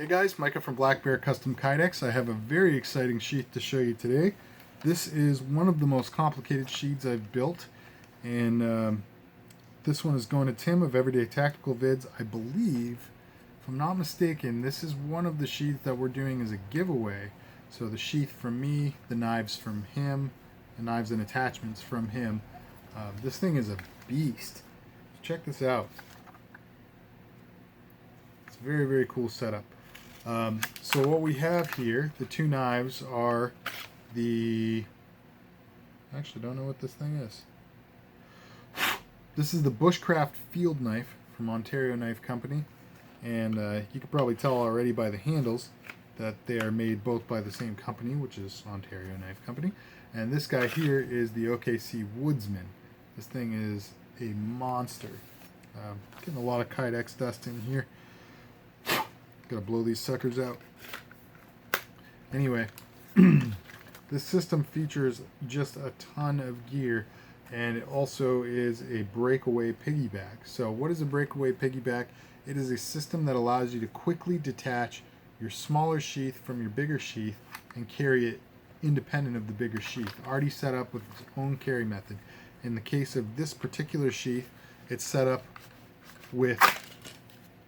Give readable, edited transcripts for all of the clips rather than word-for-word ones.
Hey guys, Micah from Blackbearcustomkydex. I have a very exciting sheath to show you today. This is one of the most complicated sheaths I've built, and this one is going to Tim of Everyday Tactical Vids. I believe, if I'm not mistaken, this is one of the sheaths that we're doing as a giveaway. So the sheath from me, the knives from him, the knives and attachments from him. This thing is a beast. Check this out. It's a very, very cool setup. So what we have here, the two knives are the, I actually don't know what this thing is. This is the Bushcraft field knife from Ontario Knife Company, and you can probably tell already by the handles that they are made both by the same company, which is Ontario Knife Company. And this guy here is the OKC Woodsman. This thing is a monster. Getting a lot of Kydex dust in here. Gotta blow these suckers out. Anyway, this system features just a ton of gear, and it also is a breakaway piggyback. So what is a breakaway piggyback? It is a system that allows you to quickly detach your smaller sheath from your bigger sheath and carry it independent of the bigger sheath, already set up with its own carry method. In the case of this particular sheath, it's set up with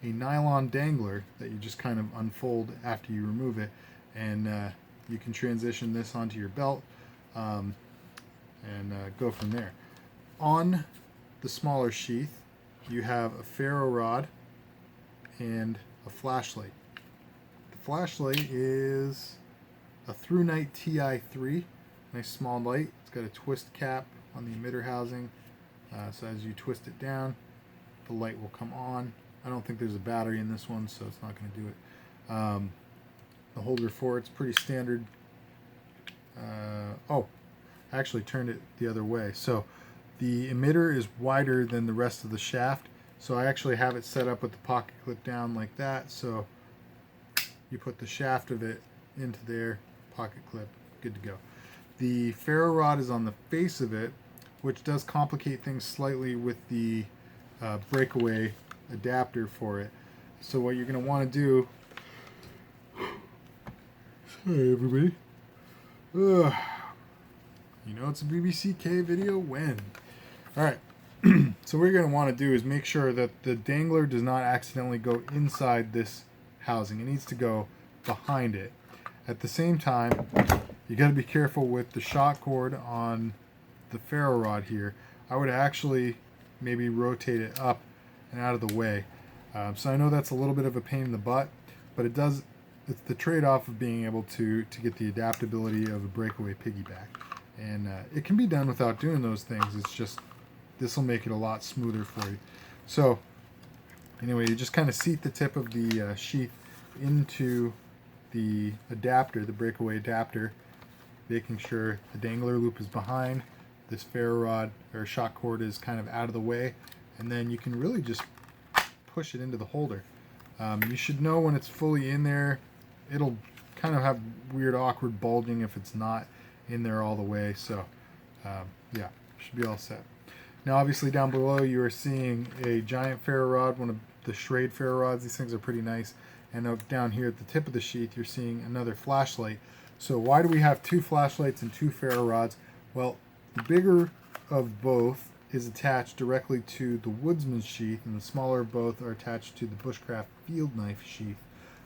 a nylon dangler that you just kind of unfold after you remove it, and you can transition this onto your belt and go from there. On the smaller sheath, you have a ferro rod and a flashlight. The flashlight is a Through Night TI3, nice small light. It's got a twist cap on the emitter housing, so as you twist it down, the light will come on. I don't think there's a battery in this one, so it's not going to do it. The holder for it's pretty standard. Oh, I actually turned it the other way. So the emitter is wider than the rest of the shaft, so I actually have it set up with the pocket clip down like that. So you put the shaft of it into there, pocket clip, good to go. The ferro rod is on the face of it, which does complicate things slightly with the breakaway adapter for it. So what you're going to want to do, sorry everybody, you know it's a BBCK video when. Alright, so what you're going to want to do is make sure that the dangler does not accidentally go inside this housing. It needs to go behind it. At the same time, you got to be careful with the shot cord on the ferro rod here. I would actually maybe rotate it up and out of the way. So I know that's a little bit of a pain in the butt, but it's the trade-off of being able to get the adaptability of a breakaway piggyback. And it can be done without doing those things. It's just, this will make it a lot smoother for you. So anyway, you just kind of seat the tip of the sheath into the adapter, the breakaway adapter, making sure the dangler loop is behind, this ferro rod or shot cord is kind of out of the way, and then you can really just push it into the holder. You should know when it's fully in there. It'll kind of have weird awkward bulging if it's not in there all the way. So yeah, should be all set. Now obviously down below you are seeing a giant ferro rod, one of the Schrade ferro rods. These things are pretty nice. And down here at the tip of the sheath you're seeing another flashlight. So why do we have two flashlights and two ferro rods? Well, the bigger of both is attached directly to the Woodsman sheath, and the smaller of both are attached to the Bushcraft field knife sheath.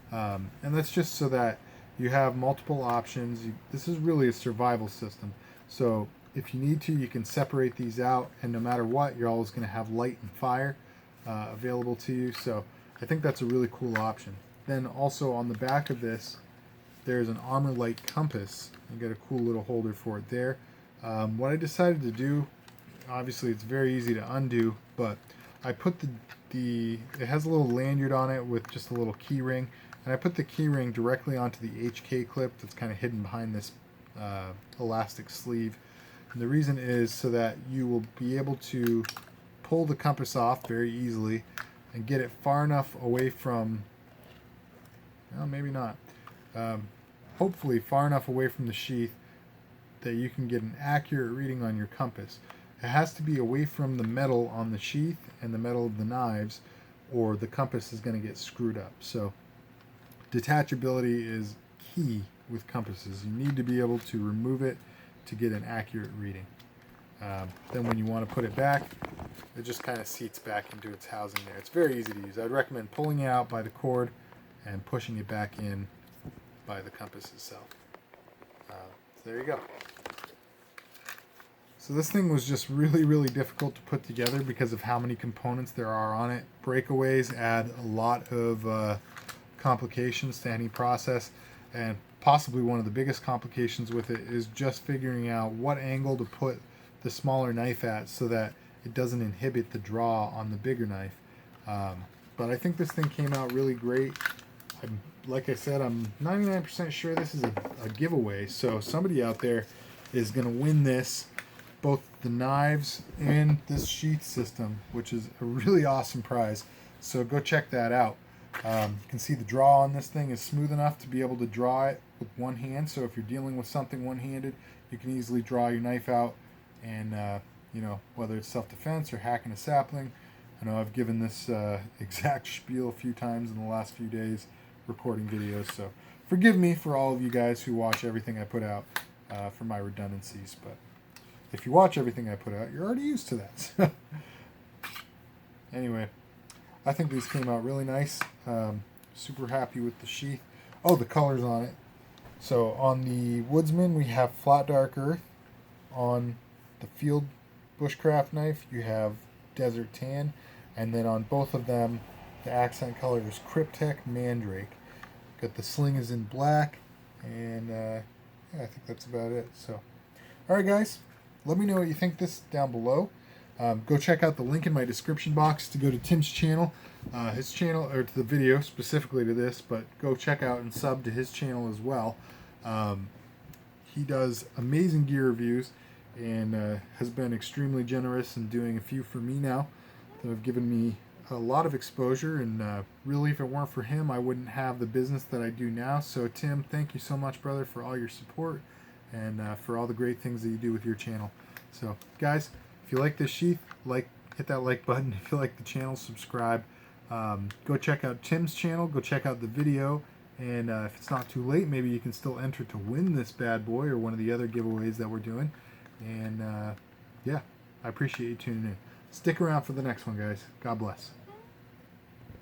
And that's just so that you have multiple options. This is really a survival system. So if you need to, you can separate these out, and no matter what, you're always going to have light and fire available to you. So I think that's a really cool option. Then also on the back of this, there's an armor light compass. You got a cool little holder for it there. What I decided to do, obviously it's very easy to undo, but I put it has a little lanyard on it with just a little key ring, and I put the key ring directly onto the HK clip that's kind of hidden behind this elastic sleeve. And the reason is so that you will be able to pull the compass off very easily and get it far enough away from, well, maybe not, hopefully far enough away from the sheath that you can get an accurate reading on your compass. It has to be away from the metal on the sheath and the metal of the knives, or the compass is going to get screwed up. So detachability is key with compasses. You need to be able to remove it to get an accurate reading. Then when you want to put it back, it just kind of seats back into its housing there. It's very easy to use. I'd recommend pulling it out by the cord and pushing it back in by the compass itself. So there you go. So this thing was just really, really difficult to put together because of how many components there are on it. Breakaways add a lot of complications to any process, and possibly one of the biggest complications with it is just figuring out what angle to put the smaller knife at so that it doesn't inhibit the draw on the bigger knife. But I think this thing came out really great. Like I said, I'm 99% sure this is a giveaway, so somebody out there is going to win this, both the knives and this sheath system, which is a really awesome prize. So go check that out. You can see the draw on this thing is smooth enough to be able to draw it with one hand. So if you're dealing with something one-handed, you can easily draw your knife out, and you know, whether it's self-defense or hacking a sapling. I know I've given this exact spiel a few times in the last few days recording videos, so forgive me for all of you guys who watch everything I put out for my redundancies, but if you watch everything I put out, you're already used to that. Anyway, I think these came out really nice. Super happy with the sheath. Oh, the colors on it. So on the Woodsman, we have flat dark earth. On the field Bushcraft knife, you have desert tan. And then on both of them, the accent color is Cryptek Mandrake. Got the sling is in black. And yeah, I think that's about it. So, alright guys, let me know what you think this down below. Go check out the link in my description box to go to Tim's channel. His channel, or to the video specifically to this, but go check out and sub to his channel as well. He does amazing gear reviews and has been extremely generous in doing a few for me now that have given me a lot of exposure, and really if it weren't for him I wouldn't have the business that I do now. So Tim, thank you so much, brother, for all your support and for all the great things that you do with your channel. So guys, if you like this sheath, hit that like button. If you like the channel, subscribe. Go check out Tim's channel, go check out the video, and if it's not too late, maybe you can still enter to win this bad boy or one of the other giveaways that we're doing. And yeah, I appreciate you tuning in. Stick around for the next one, guys. God bless.